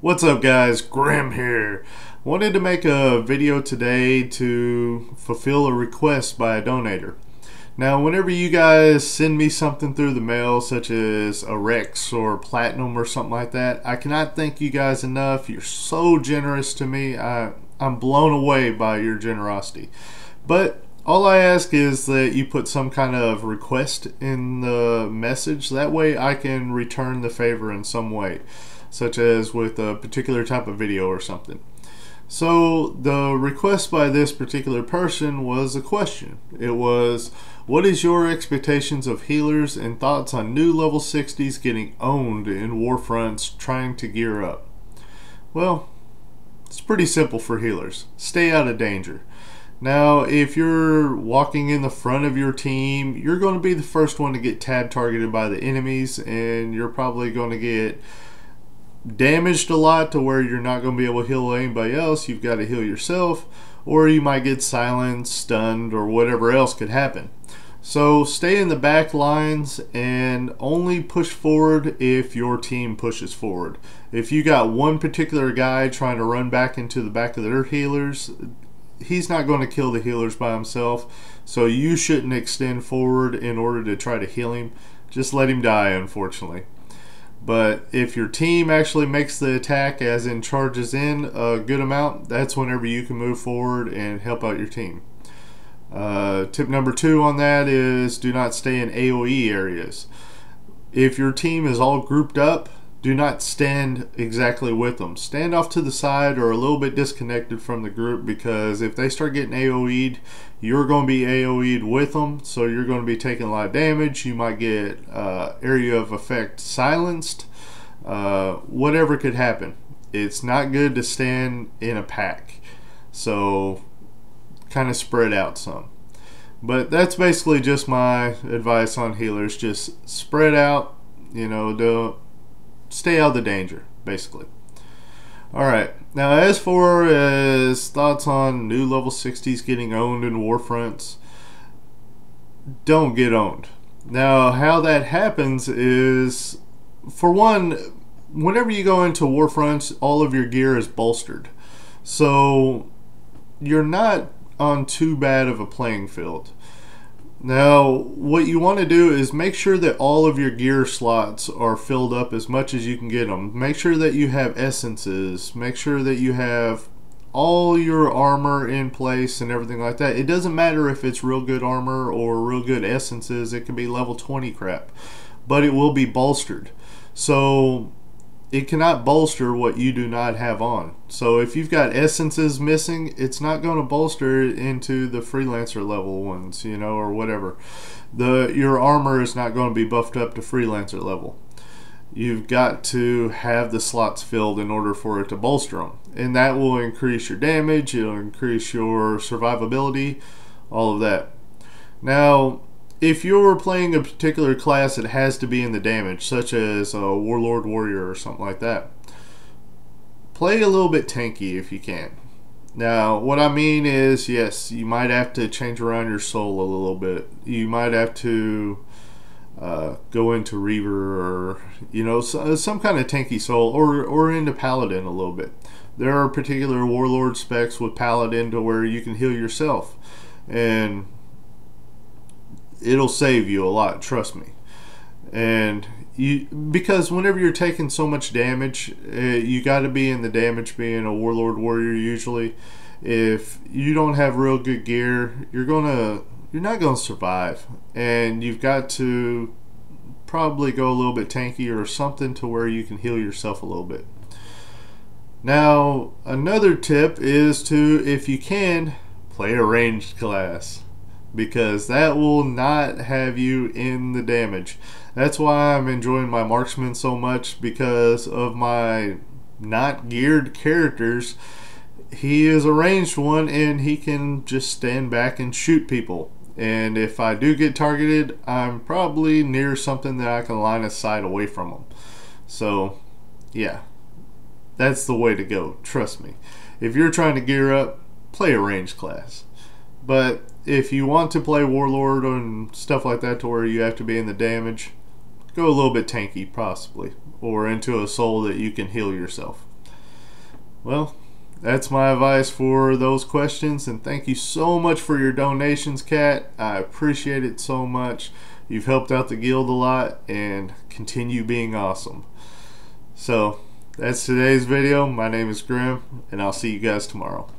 What's up guys, Grim here. Wanted to make a video today to fulfill a request by a donator. Now whenever you guys send me something through the mail such as a Rex or Platinum or something like that, I cannot thank you guys enough. You're so generous to me. I'm blown away by your generosity. But all I ask is that you put some kind of request in the message. That way I can return the favor in some way, such as with a particular type of video or something. So the request by this particular person was a question. It was, what is your expectations of healers and thoughts on new level 60s getting owned in Warfronts trying to gear up? Well, it's pretty simple for healers. Stay out of danger. Now, if you're walking in the front of your team, you're going to be the first one to get tab targeted by the enemies, and you're probably going to get damaged a lot to where you're not going to be able to heal anybody else. You've got to heal yourself, or you might get silenced, stunned, or whatever else could happen. So stay in the back lines and only push forward if your team pushes forward. If you got one particular guy trying to run back into the back of their healers, he's not going to kill the healers by himself, so you shouldn't extend forward in order to try to heal him. Just let him die, unfortunately. But if your team actually makes the attack, as in charges in a good amount, that's whenever you can move forward and help out your team. Tip number 2 on that is do not stay in AoE areas. If your team is all grouped up, do not stand exactly with them. Stand off to the side or a little bit disconnected from the group, because if they start getting AoE'd, you're going to be AoE'd with them, so you're going to be taking a lot of damage. You might get area of effect silenced. Whatever could happen. It's not good to stand in a pack. So kind of spread out some. But that's basically just my advice on healers. Just spread out, you know, don't stay out of the danger, basically. Alright, now as far as thoughts on new level 60s getting owned in Warfronts, don't get owned. Now how that happens is, for one, whenever you go into Warfronts, all of your gear is bolstered. So you're not on too bad of a playing field. Now, what you want to do is make sure that all of your gear slots are filled up as much as you can get them. Make sure that you have essences. Make sure that you have all your armor in place and everything like that. It doesn't matter if it's real good armor or real good essences. It can be level 20 crap, but it will be bolstered. So it cannot bolster what you do not have on. So if you've got essences missing, it's not going to bolster into the freelancer level ones, you know, or whatever. Your armor is not going to be buffed up to freelancer level. You've got to have the slots filled in order for it to bolster them. And that will increase your damage, it'll increase your survivability, all of that. Now, if you're playing a particular class that has to be in the damage, such as a Warlord Warrior or something like that, play a little bit tanky if you can. Now, what I mean is, yes, you might have to change around your soul a little bit. You might have to go into Reaver, or, you know, some kind of tanky soul, or into Paladin a little bit. There are particular Warlord specs with Paladin to where you can heal yourself, and it'll save you a lot, trust me. And because whenever you're taking so much damage, you got to be in the damage being a Warlord Warrior usually. If you don't have real good gear, you're not gonna survive, and you've got to probably go a little bit tanky or something to where you can heal yourself a little bit. Now, another tip is to, if you can, play a ranged class, because that will not have you in the damage. That's why I'm enjoying my marksman so much, because of my not geared characters. He is a ranged one, and he can just stand back and shoot people. And if I do get targeted, I'm probably near something that I can line of sight away from them. So yeah, that's the way to go, trust me. If you're trying to gear up, play a ranged class. But if you want to play Warlord and stuff like that to where you have to be in the damage, go a little bit tanky possibly, or into a soul that you can heal yourself. Well, that's my advice for those questions, and thank you so much for your donations, Kat. I appreciate it so much. You've helped out the guild a lot, and continue being awesome. So that's today's video. My name is Grim, and I'll see you guys tomorrow.